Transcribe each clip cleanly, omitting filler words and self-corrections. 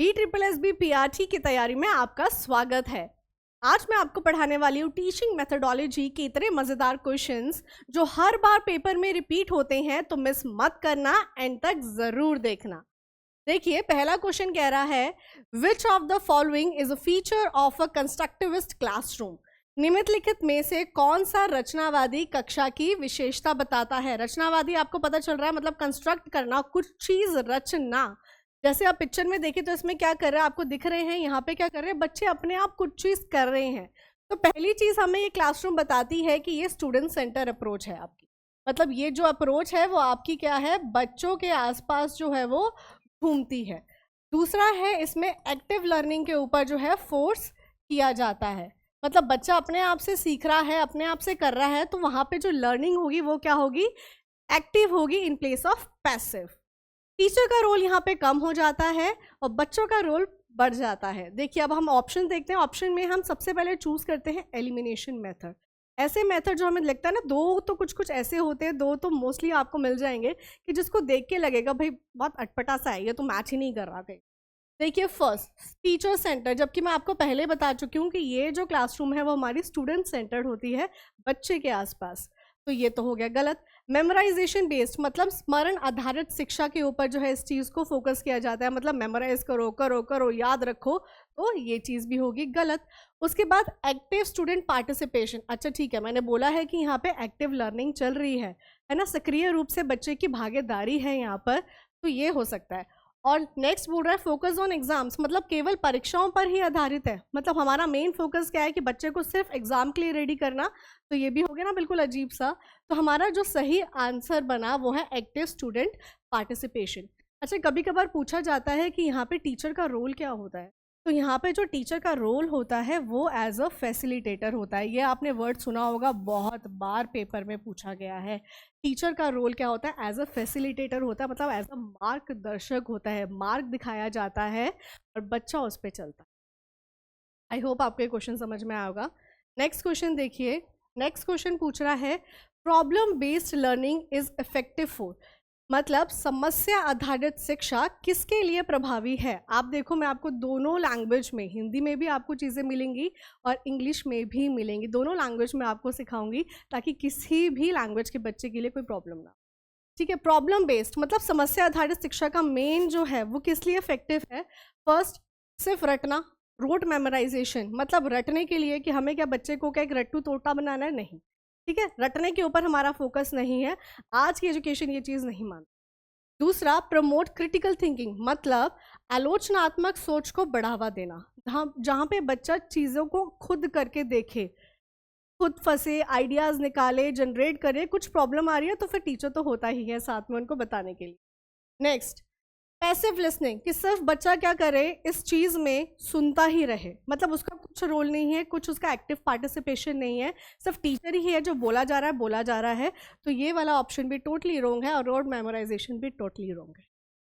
IEEE PRT की तैयारी में आपका स्वागत है। आज मैं आपको पढ़ाने वाली हूँ टीचिंग मेथोडोलॉजी के इतने मज़ेदार क्वेश्चंस जो हर बार पेपर में रिपीट होते हैं, तो मिस मत करना, एंड तक ज़रूर देखना। देखिए, पहला क्वेश्चन कह रहा है which of the following is a feature of a constructivist classroom. निम्नलिखित में से कौन सा रचनावादी कक्षा की विशेषता बताता है। रचनावादी आपको पता चल रहा है मतलब कंस्ट्रक्ट करना, कुछ चीज़ रचना। जैसे आप पिक्चर में देखें तो इसमें क्या कर रहे हैं, आपको दिख रहे हैं यहाँ पे क्या कर रहे हैं, बच्चे अपने आप कुछ चीज़ कर रहे हैं। तो पहली चीज़ हमें ये क्लासरूम बताती है कि ये स्टूडेंट सेंटर अप्रोच है आपकी, मतलब ये जो अप्रोच है वो आपकी क्या है, बच्चों के आसपास जो है वो घूमती है। दूसरा है, इसमें एक्टिव लर्निंग के ऊपर जो है फोर्स किया जाता है, मतलब बच्चा अपने आप से सीख रहा है, अपने आप से कर रहा है, तो वहाँ पे जो लर्निंग होगी वो क्या होगी, एक्टिव होगी in place of passive. Teacher का रोल यहाँ पे कम हो जाता है और बच्चों का रोल बढ़ जाता है। देखिए, अब हम ऑप्शन देखते हैं। ऑप्शन में हम सबसे पहले चूज करते हैं एलिमिनेशन मेथड। ऐसे मेथड जो हमें लगता है ना, दो तो कुछ कुछ ऐसे होते हैं, दो तो मोस्टली आपको मिल जाएंगे कि जिसको देख के लगेगा भाई बहुत अटपटा सा है, ये तो मैच ही नहीं कर रहा कहीं। देखिए, फर्स्ट टीचर सेंटर, जबकि मैं आपको पहले बता चुकी हूँ कि ये जो क्लासरूम है वो हमारी स्टूडेंट सेंटर्ड होती है, बच्चे के आसपास, तो ये तो हो गया गलत। मेमोराइजेशन बेस्ड, मतलब स्मरण आधारित शिक्षा के ऊपर जो है इस चीज़ को फोकस किया जाता है, मतलब मेमोराइज करो करो करो, याद रखो, तो ये चीज़ भी होगी गलत। उसके बाद एक्टिव स्टूडेंट पार्टिसिपेशन, अच्छा ठीक है, मैंने बोला है कि यहाँ पे एक्टिव लर्निंग चल रही है ना, सक्रिय रूप से बच्चे की भागीदारी है यहाँ पर, तो ये हो सकता है। और नेक्स्ट बोल रहा है फोकस ऑन एग्जाम्स, मतलब केवल परीक्षाओं पर ही आधारित है, मतलब हमारा मेन फोकस क्या है कि बच्चे को सिर्फ एग्जाम के लिए रेडी करना, तो ये भी हो गया ना बिल्कुल अजीब सा। तो हमारा जो सही आंसर बना वो है एक्टिव स्टूडेंट पार्टिसिपेशन। अच्छा, कभी कभार पूछा जाता है कि यहाँ पे टीचर का रोल क्या होता है, तो यहाँ पे जो टीचर का रोल होता है वो एज अ फैसिलिटेटर होता है। ये आपने वर्ड सुना होगा, बहुत बार पेपर में पूछा गया है। टीचर का रोल क्या होता है, एज अ फैसिलिटेटर होता है, मतलब एज अ मार्गदर्शक होता है, मार्ग दिखाया जाता है और बच्चा उस पर चलता है। आई होप आपको ये क्वेश्चन समझ में आएगा। नेक्स्ट क्वेश्चन देखिए, नेक्स्ट क्वेश्चन पूछ रहा है problem based learning is effective for, मतलब समस्या आधारित शिक्षा किसके लिए प्रभावी है। आप देखो, मैं आपको दोनों लैंग्वेज में, हिंदी में भी आपको चीज़ें मिलेंगी और इंग्लिश में भी मिलेंगी, दोनों लैंग्वेज में आपको सिखाऊंगी ताकि किसी भी लैंग्वेज के बच्चे के लिए कोई प्रॉब्लम ना। ठीक है, प्रॉब्लम बेस्ड मतलब समस्या आधारित शिक्षा का मेन जो है वो किस लिए इफेक्टिव है। फर्स्ट, सिर्फ रटना, रोट मेमोराइजेशन, मतलब रटने के लिए कि हमें क्या बच्चे को क्या एक रट्टू तोता बनाना है, नहीं। ठीक है, रटने के ऊपर हमारा फोकस नहीं है, आज की एजुकेशन ये चीज़ नहीं मानती। दूसरा, प्रमोट क्रिटिकल थिंकिंग, मतलब आलोचनात्मक सोच को बढ़ावा देना, जहाँ पे बच्चा चीज़ों को खुद करके देखे, खुद फंसे, आइडियाज़ निकाले, जनरेट करे, कुछ प्रॉब्लम आ रही है तो फिर टीचर तो होता ही है साथ में उनको बताने के लिए। नेक्स्ट, पैसिव लिसनिंग, कि सिर्फ बच्चा क्या करे, इस चीज़ में सुनता ही रहे, मतलब उसका कुछ रोल नहीं है, कुछ उसका एक्टिव पार्टिसिपेशन नहीं है, सिर्फ टीचर ही है जो बोला जा रहा है बोला जा रहा है, तो ये वाला ऑप्शन भी टोटली रॉन्ग है और रोड मेमोराइजेशन भी टोटली रॉन्ग है।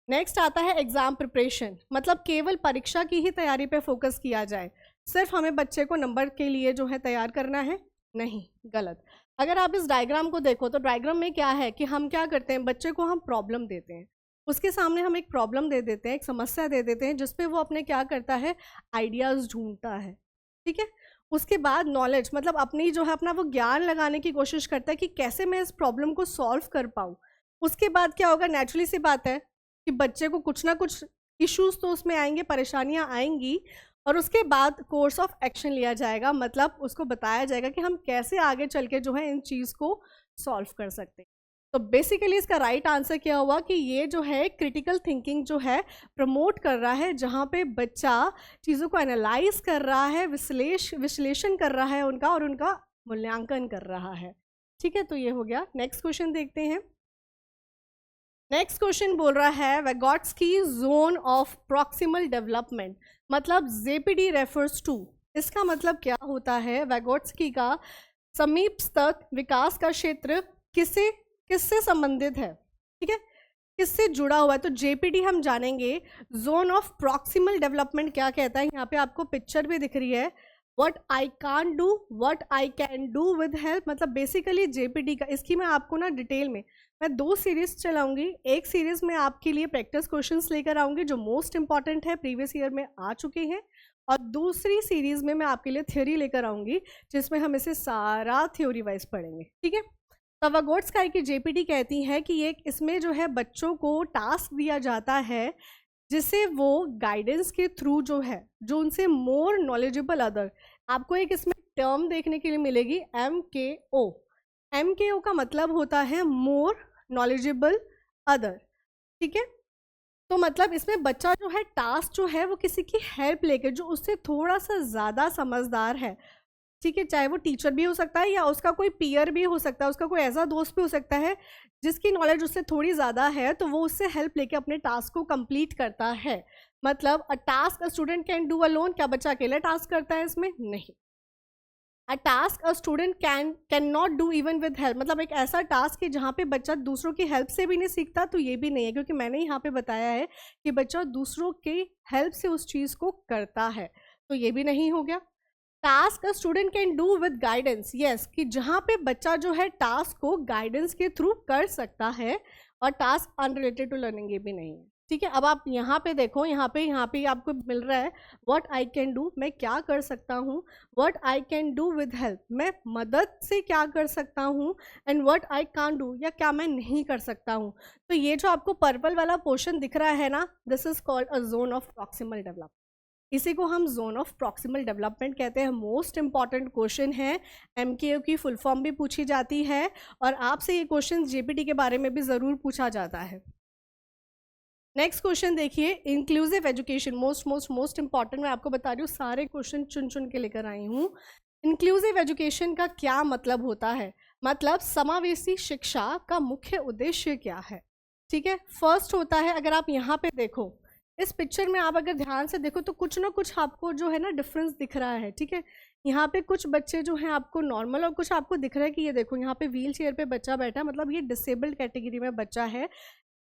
नेक्स्ट आता है एग्जाम प्रिपरेशन, मतलब केवल परीक्षा की ही तैयारी पे फोकस किया जाए, सिर्फ हमें बच्चे को नंबर के लिए जो है तैयार करना है, नहीं, गलत। अगर आप इस डायग्राम को देखो तो डायग्राम में क्या है कि हम क्या करते हैं, बच्चे को हम प्रॉब्लम देते हैं, उसके सामने हम एक प्रॉब्लम दे देते हैं, एक समस्या दे देते हैं, जिसपे वो अपने क्या करता है, आइडियाज़ ढूंढता है। ठीक है, उसके बाद नॉलेज, मतलब अपनी जो है अपना वो ज्ञान लगाने की कोशिश करता है कि कैसे मैं इस प्रॉब्लम को सॉल्व कर पाऊँ। उसके बाद क्या होगा, नेचुरली सी बात है कि बच्चे को कुछ ना कुछ इश्यूज तो उसमें आएंगे, परेशानियां आएंगी, और उसके बाद कोर्स ऑफ एक्शन लिया जाएगा, मतलब उसको बताया जाएगा कि हम कैसे आगे चल के जो है इन चीज़ को सॉल्व कर सकते हैं। तो बेसिकली इसका राइट आंसर क्या हुआ कि ये जो है क्रिटिकल थिंकिंग जो है प्रमोट कर रहा है, जहाँ पे बच्चा चीज़ों को एनालाइज कर रहा है, विश्लेषण कर रहा है उनका, और उनका मूल्यांकन कर रहा है। ठीक है, तो ये हो गया। नेक्स्ट क्वेश्चन देखते हैं। नेक्स्ट क्वेश्चन बोल रहा है वैगोट्स्की जोन ऑफ प्रॉक्सिमल डेवलपमेंट, मतलब जेपीडी रेफर्स टू, इसका मतलब क्या होता है, वैगोट्स्की का समीप स्तर विकास का क्षेत्र किससे संबंधित है। ठीक है, किससे जुड़ा हुआ है, तो जेपीडी हम जानेंगे। जोन ऑफ प्रॉक्सिमल डेवलपमेंट क्या कहता है, यहाँ पे आपको पिक्चर भी दिख रही है, what I can't do, what I can do with help, मतलब बेसिकली जेपीटी का, इसकी मैं आपको ना डिटेल में मैं 2 सीरीज चलाऊंगी। एक सीरीज में आपके लिए प्रैक्टिस क्वेश्चंस लेकर आऊंगी जो मोस्ट इंपॉर्टेंट है, प्रीवियस ईयर में आ चुके हैं, और दूसरी सीरीज में मैं आपके लिए थ्योरी लेकर आऊंगी जिसमें हम इसे सारा थ्योरी वाइज पढ़ेंगे, ठीक है। तो वगोट्स्काई की जेपीटी कहती है कि ये इसमें जो है बच्चों को टास्क दिया जाता है जिसे वो गाइडेंस के थ्रू जो है, जो उनसे मोर नॉलेजेबल अदर, आपको एक इसमें टर्म देखने के लिए मिलेगी MKO। MKO का मतलब होता है मोर नॉलेजेबल अदर, ठीक है। तो मतलब इसमें बच्चा जो है टास्क जो है वो किसी की हेल्प लेके, जो उससे थोड़ा सा ज़्यादा समझदार है, ठीक है, चाहे वो टीचर भी हो सकता है या उसका कोई पीयर भी हो सकता है, उसका कोई ऐसा दोस्त भी हो सकता है जिसकी नॉलेज उससे थोड़ी ज़्यादा है, तो वो उससे हेल्प लेके अपने टास्क को कंप्लीट करता है। मतलब अ task a student can do alone, क्या बच्चा अकेला टास्क करता है इसमें? नहीं। अ task a student can not do even with help, मतलब एक ऐसा टास्क है जहाँ पे बच्चा दूसरों की हेल्प से भी नहीं सीखता, तो ये भी नहीं है, क्योंकि मैंने यहाँ पे बताया है कि बच्चा दूसरों की हेल्प से उस चीज़ को करता है, तो ये भी नहीं हो गया। Task a student can do with guidance, yes, कि जहाँ पे बच्चा जो है टास्क को गाइडेंस के थ्रू कर सकता है, और टास्क अनरिलेटेड टू लर्निंग, ये भी नहीं है, ठीक है। अब आप यहाँ पे देखो, यहाँ पे आपको मिल रहा है व्हाट आई कैन डू, मैं क्या कर सकता हूँ, what I can do with help, मैं मदद से क्या कर सकता हूँ, and what I can't do, या क्या मैं नहीं कर सकता हूँ। तो ये जो आपको पर्पल वाला पोर्शन दिख रहा है ना, this is called a zone of proximal development. इसी को हम जोन ऑफ प्रॉक्सिमल डेवलपमेंट कहते हैं। मोस्ट इंपॉर्टेंट क्वेश्चन है, MKO की फुल फॉर्म भी पूछी जाती है, और आपसे ये क्वेश्चन जेपीटी के बारे में भी ज़रूर पूछा जाता है। नेक्स्ट क्वेश्चन देखिए, इंक्लूसिव एजुकेशन, मोस्ट इंपॉर्टेंट, मैं आपको बता रही हूँ, सारे क्वेश्चन चुन चुन के लेकर आई हूँ। इंक्लूसिव एजुकेशन का क्या मतलब होता है, मतलब समावेशी शिक्षा का मुख्य उद्देश्य क्या है, ठीक है। फर्स्ट होता है, अगर आप यहाँ पे देखो, इस पिक्चर में आप अगर ध्यान से देखो तो कुछ ना कुछ आपको जो है ना डिफरेंस दिख रहा है, ठीक है। यहाँ पे कुछ बच्चे जो हैं आपको नॉर्मल, और कुछ आपको दिख रहा है कि ये देखो यहाँ पे व्हील चेयर पे बच्चा बैठा है, मतलब ये डिसेबल्ड कैटेगरी में बच्चा है,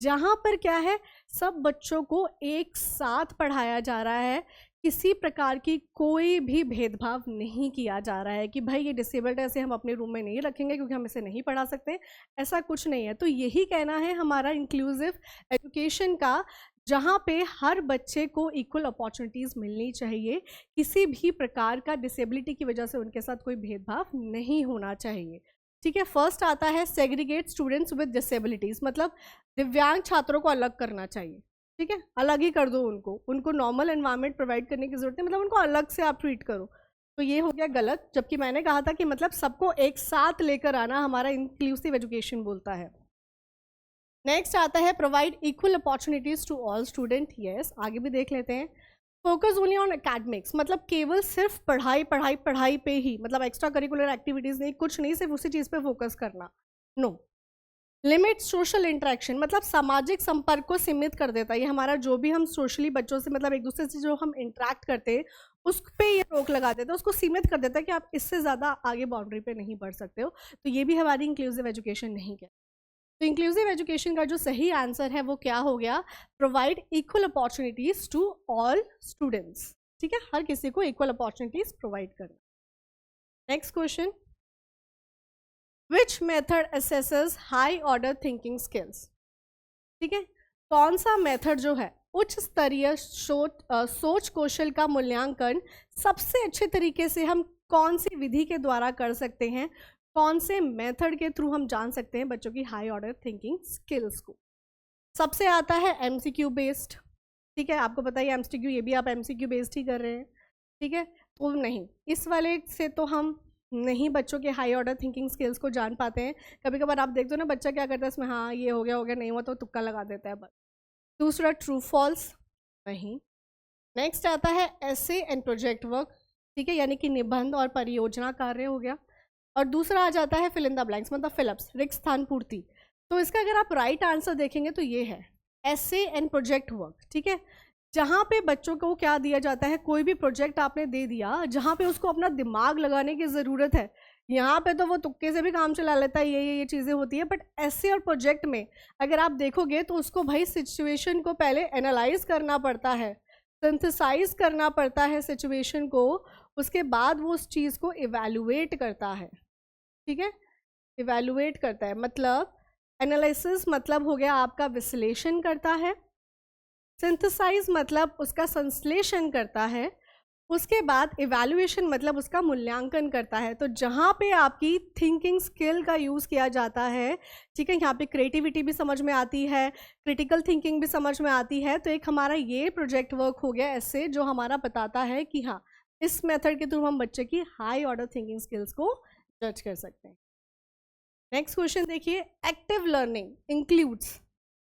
जहाँ पर क्या है, सब बच्चों को एक साथ पढ़ाया जा रहा है, किसी प्रकार की कोई भी भेदभाव नहीं किया जा रहा है कि भाई ये डिसेबल्ड है, ऐसे हम अपने रूम में नहीं रखेंगे क्योंकि हम इसे नहीं पढ़ा सकते, ऐसा कुछ नहीं है। तो यही कहना है हमारा इंक्लूसिव एजुकेशन का, जहाँ पे हर बच्चे को इक्वल अपॉर्चुनिटीज़ मिलनी चाहिए, किसी भी प्रकार का डिसेबिलिटी की वजह से उनके साथ कोई भेदभाव नहीं होना चाहिए, ठीक है। फर्स्ट आता है सेग्रीगेट स्टूडेंट्स विद डिसेबिलिटीज़, मतलब दिव्यांग छात्रों को अलग करना चाहिए, ठीक है, अलग ही कर दो उनको नॉर्मल एनवायरनमेंट प्रोवाइड करने की जरूरत है, मतलब उनको अलग से आप ट्रीट करो, तो ये हो गया गलत। जबकि मैंने कहा था कि मतलब सबको एक साथ लेकर आना हमारा इंक्लूसिव एजुकेशन बोलता है। नेक्स्ट आता है provide equal opportunities to all student, yes, आगे भी देख लेते हैं। फोकस ओनली ऑन एकेडमिक्स, मतलब केवल सिर्फ पढ़ाई पे ही, मतलब एक्स्ट्रा करिकुलर एक्टिविटीज नहीं, कुछ नहीं, सिर्फ उसी चीज़ पे फोकस करना, नो। लिमिट सोशल इंटरेक्शन, मतलब सामाजिक संपर्क को सीमित कर देता है, ये हमारा जो भी हम सोशली बच्चों से, मतलब एक दूसरे से जो हम इंटरेक्ट करते हैं उस पे ये रोक लगा देता है, उसको सीमित कर देता है कि आप इससे ज़्यादा आगे बाउंड्री पे नहीं बढ़ सकते हो, तो ये भी हमारी इंक्लूसिव एजुकेशन नहीं है। तो इंक्लूसिव एजुकेशन का जो सही आंसर है वो क्या हो गया, provide equal opportunities to all students, ठीक है, हर किसी को इक्वल अपॉर्चुनिटीज प्रोवाइड करना। Next question, which method assesses high order thinking skills, ठीक है, कौन सा मेथड जो है उच्च स्तरीय सोच कौशल का मूल्यांकन सबसे अच्छे तरीके से हम कौन सी विधि के द्वारा कर सकते हैं, कौन से मेथड के थ्रू हम जान सकते हैं बच्चों की हाई ऑर्डर थिंकिंग स्किल्स को। सबसे आता है MCQ बेस्ड, ठीक है, आपको पता है MCQ, ये भी आप MCQ बेस्ड ही कर रहे हैं, ठीक है। तो नहीं, इस वाले से तो हम नहीं बच्चों के हाई ऑर्डर थिंकिंग स्किल्स को जान पाते हैं। कभी कभार आप देखते हो ना बच्चा क्या करता है इसमें, हाँ ये हो गया नहीं हुआ तो तुक्का लगा देता है बस। दूसरा ट्रू फॉल्स, नहीं। नेक्स्ट आता है एसे एंड प्रोजेक्ट वर्क, ठीक है, यानी कि निबंध और परियोजना कार्य हो गया। और दूसरा आ जाता है फिल इन द ब्लैंक्स, मतलब फिलअप्स, रिक्त स्थान पूर्ति। तो इसका अगर आप राइट आंसर देखेंगे तो ये है एसे एंड प्रोजेक्ट वर्क, ठीक है, जहाँ पे बच्चों को क्या दिया जाता है, कोई भी प्रोजेक्ट आपने दे दिया जहाँ पे उसको अपना दिमाग लगाने की ज़रूरत है, यहाँ पे तो वो तुक्के से भी काम चला लेता है, ये चीज़ें होती है। बट ऐसे और प्रोजेक्ट में अगर आप देखोगे तो उसको भाई सिचुएशन को पहले एनालाइज करना पड़ता है, सिंथेसाइज करना पड़ता है सिचुएशन को, उसके बाद वो उस चीज़ को इवैल्यूएट करता है, ठीक है, इवैल्यूएट करता है, मतलब एनालिसिस मतलब हो गया आपका विश्लेषण करता है, सिंथेसाइज मतलब उसका संश्लेषण करता है, उसके बाद इवैल्यूएशन मतलब उसका मूल्यांकन करता है। तो जहाँ पे आपकी थिंकिंग स्किल का यूज़ किया जाता है, ठीक है, यहाँ पे क्रिएटिविटी भी समझ में आती है, क्रिटिकल थिंकिंग भी समझ में आती है। तो एक हमारा ये प्रोजेक्ट वर्क हो गया ऐसे, जो हमारा बताता है कि हाँ, इस मेथड के थ्रू हम बच्चे की हाई ऑर्डर थिंकिंग स्किल्स को जज कर सकते हैं। नेक्स्ट क्वेश्चन देखिए, एक्टिव लर्निंग इंक्लूड्स,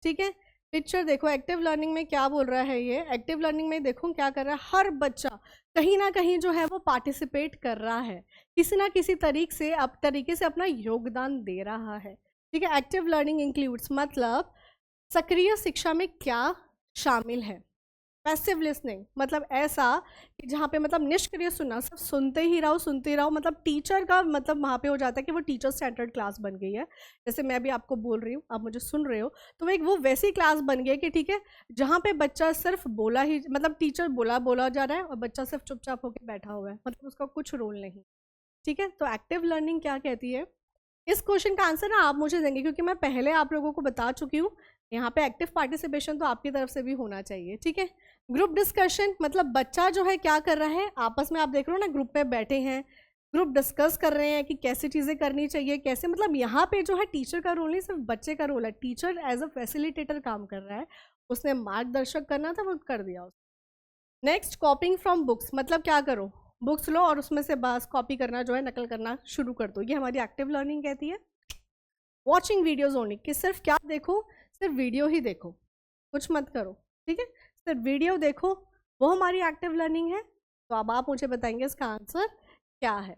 ठीक है, पिक्चर देखो, एक्टिव लर्निंग में क्या बोल रहा है ये, एक्टिव लर्निंग में देखो क्या कर रहा है, हर बच्चा कहीं ना कहीं जो है वो पार्टिसिपेट कर रहा है, किसी ना किसी तरीके से अपना योगदान दे रहा है, ठीक है। एक्टिव लर्निंग इंक्लूड्स मतलब सक्रिय शिक्षा में क्या शामिल है, पैसिव लिसनिंग मतलब ऐसा कि जहाँ पे मतलब निष्क्रिय सुनना, सिर्फ सुनते ही रहो, मतलब टीचर का मतलब वहाँ पे हो जाता है कि वो टीचर सेंटर्ड क्लास बन गई है। जैसे मैं भी आपको बोल रही हूँ, आप मुझे सुन रहे हो, तो वो वैसी क्लास बन गई है कि ठीक है, जहाँ पे बच्चा सिर्फ बोला ही, मतलब टीचर बोला जा रहा है और बच्चा सिर्फ चुपचाप होकर बैठा हुआ है, मतलब उसका कुछ रोल नहीं, ठीक है। तो एक्टिव लर्निंग क्या कहती है, इस क्वेश्चन का आंसर ना आप मुझे देंगे, क्योंकि मैं पहले आप लोगों को बता चुकी हूँ। यहाँ पे एक्टिव पार्टिसिपेशन तो आपकी तरफ से भी होना चाहिए, ठीक है। ग्रुप डिस्कशन मतलब बच्चा जो है क्या कर रहा है, आपस में आप देख रहे हो ना, ग्रुप में बैठे हैं, ग्रुप डिस्कस कर रहे हैं कि कैसी चीज़ें करनी चाहिए, कैसे, मतलब यहाँ पे जो है टीचर का रोल नहीं, सिर्फ बच्चे का रोल है। टीचर एज अ फैसिलिटेटर काम कर रहा है, उसने मार्गदर्शक करना था, वो कर दिया उसने। नेक्स्ट, कॉपिंग फ्रॉम बुक्स मतलब क्या करो, बुक्स लो और उसमें से बस कॉपी करना जो है, नकल करना शुरू कर दो, ये हमारी एक्टिव लर्निंग कहती है। वॉचिंग वीडियोज ओनली कि सिर्फ क्या देखो, सिर्फ वीडियो ही देखो, कुछ मत करो, ठीक है, सिर्फ वीडियो देखो, वो हमारी एक्टिव लर्निंग है। तो अब आप मुझे बताएंगे इसका आंसर क्या है।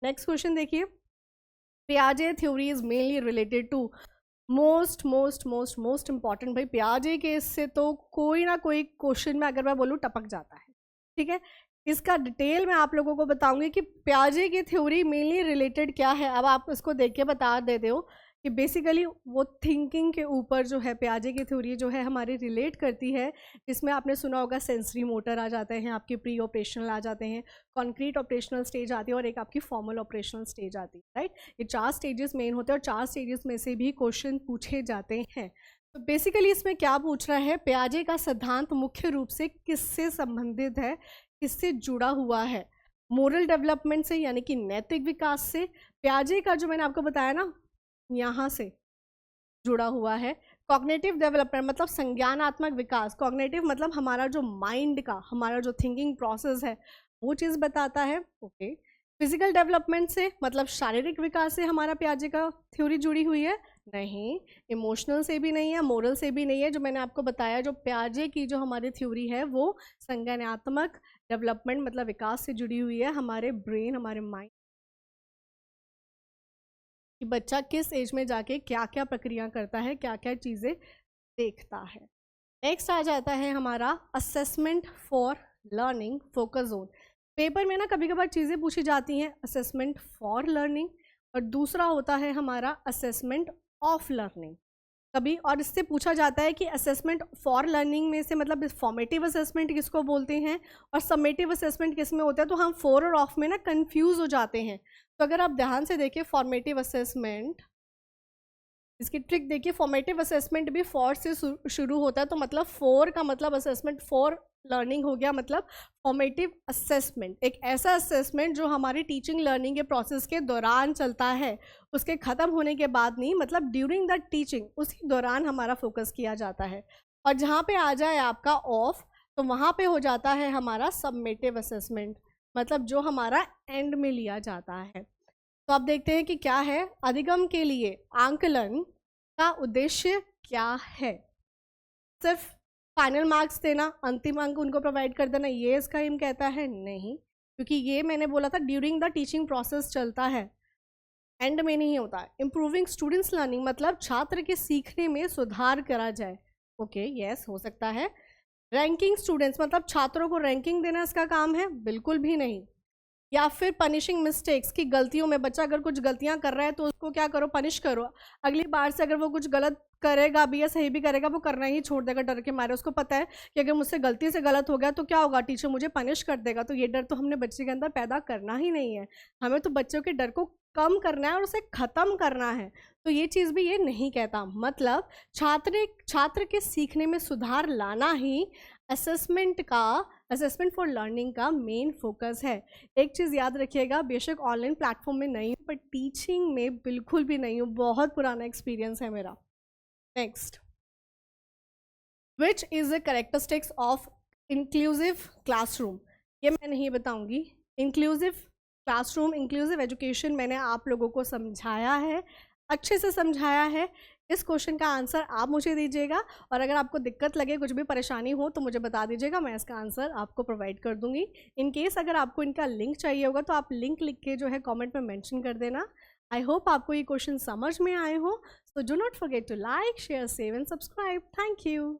नेक्स्ट क्वेश्चन देखिए, पियाजे theory is mainly related to, most important भाई, पियाजे के इससे तो कोई ना कोई क्वेश्चन में अगर मैं बोलूँ टपक जाता है, ठीक है। इसका डिटेल मैं आप लोगों को बताऊंगी कि पियाजे की थ्योरी मेनली रिलेटेड क्या है। अब आप इसको देख के बता देते हो कि बेसिकली वो थिंकिंग के ऊपर जो है पियाजे की थ्योरी जो है हमारी रिलेट करती है, जिसमें आपने सुना होगा सेंसरी मोटर आ जाते हैं, आपके प्री ऑपरेशनल आ जाते हैं, कॉन्क्रीट ऑपरेशनल स्टेज आती है और एक आपकी फॉर्मल ऑपरेशनल स्टेज आती है, राइट। ये 4 स्टेजेस मेन होते हैं और 4 स्टेजेस में से भी क्वेश्चन पूछे जाते हैं। तो बेसिकली इसमें क्या पूछ रहा है, पियाजे का सिद्धांत मुख्य रूप से किससे संबंधित है, किससे जुड़ा हुआ है, मोरल डेवलपमेंट से यानी कि नैतिक विकास से। पियाजे का जो मैंने आपको बताया ना, यहाँ से जुड़ा हुआ है। कॉग्निटिव डेवलपमेंट मतलब संज्ञानात्मक विकास, कॉग्निटिव मतलब हमारा जो माइंड का, हमारा जो थिंकिंग प्रोसेस है वो चीज़ बताता है, ओके। फिजिकल डेवलपमेंट से मतलब शारीरिक विकास से हमारा पियाजे का थ्योरी जुड़ी हुई है, नहीं। इमोशनल से भी नहीं है, मोरल से भी नहीं है। जो मैंने आपको बताया, जो पियाजे की जो हमारी थ्योरी है वो संज्ञानात्मक डेवलपमेंट मतलब विकास से जुड़ी हुई है, हमारे ब्रेन, हमारे माइंड कि बच्चा किस एज में जाके क्या क्या प्रक्रिया करता है, क्या क्या चीज़ें देखता है। नेक्स्ट आ जाता है हमारा assessment for learning focus zone. Paper में ना कभी कभार चीज़ें पूछी जाती हैं, असेसमेंट फॉर लर्निंग और दूसरा होता है हमारा असेसमेंट ऑफ लर्निंग कभी। और इससे पूछा जाता है कि असेसमेंट फॉर लर्निंग में से मतलब फॉर्मेटिव असेसमेंट किसको बोलते हैं और समेटिव असेसमेंट किस में होता है। तो हम फॉर और ऑफ में ना कंफ्यूज हो जाते हैं। तो अगर आप ध्यान से देखिए फॉर्मेटिव असेसमेंट, इसकी ट्रिक देखिए, फॉर्मेटिव असेसमेंट भी फॉर से शुरू होता है, तो मतलब फॉर का मतलब असेसमेंट फॉर लर्निंग हो गया, मतलब फॉर्मेटिव असेसमेंट एक ऐसा असेसमेंट जो हमारी टीचिंग लर्निंग के प्रोसेस के दौरान चलता है, उसके ख़त्म होने के बाद नहीं, मतलब ड्यूरिंग द टीचिंग उसी दौरान हमारा फोकस किया जाता है। और जहाँ पे आ जाए आपका ऑफ, तो वहाँ पे हो जाता है हमारा सबमेटिव असेसमेंट, मतलब जो हमारा एंड में लिया जाता है। तो आप देखते हैं कि क्या है, अधिगम के लिए आंकलन का उद्देश्य क्या है, सिर्फ फाइनल मार्क्स देना, अंतिम अंक उनको प्रोवाइड कर देना, ये इसका एम कहता है, नहीं। क्योंकि ये मैंने बोला था ड्यूरिंग द टीचिंग प्रोसेस चलता है, एंड में नहीं होता। इम्प्रूविंग स्टूडेंट्स लर्निंग मतलब छात्र के सीखने में सुधार करा जाए, ओके यस हो सकता है। रैंकिंग स्टूडेंट्स मतलब छात्रों को रैंकिंग देना इसका काम है, बिल्कुल भी नहीं। या फिर पनिशिंग मिस्टेक्स की गलतियों में बच्चा अगर कुछ गलतियां कर रहा है तो उसको क्या करो, पनिश करो। अगली बार से अगर वो कुछ गलत करेगा भी या सही भी करेगा, वो करना ही छोड़ देगा डर के मारे। उसको पता है कि अगर मुझसे गलती से गलत हो गया तो क्या होगा, टीचर मुझे पनिश कर देगा। तो ये डर तो हमने बच्चे के अंदर पैदा करना ही नहीं है। हमें तो बच्चों के डर को कम करना है और उसे ख़त्म करना है। तो ये चीज़ भी ये नहीं कहता। मतलब छात्र के सीखने में सुधार लाना ही असेसमेंट फॉर लर्निंग का मेन फोकस है। एक चीज़ याद रखिएगा, बेशक ऑनलाइन प्लेटफॉर्म में नहीं हूँ, पर टीचिंग में बिल्कुल भी नहीं हूँ। बहुत पुराना एक्सपीरियंस है मेरा। Next, which is the characteristics of inclusive classroom? ये मैं नहीं बताऊंगी। इंक्लूसिव क्लासरूम, इंक्लूसिव एजुकेशन मैंने आप लोगों को समझाया है, अच्छे से समझाया है। इस क्वेश्चन का आंसर आप मुझे दीजिएगा, और अगर आपको दिक्कत लगे, कुछ भी परेशानी हो तो मुझे बता दीजिएगा, मैं इसका आंसर आपको प्रोवाइड कर दूंगी। इन केस अगर आपको इनका लिंक चाहिए होगा तो आप लिंक लिख के जो है कमेंट में मेंशन कर देना। आई होप आपको ये क्वेश्चन समझ में आए हो। So do not forget to like, share, save and subscribe. Thank you.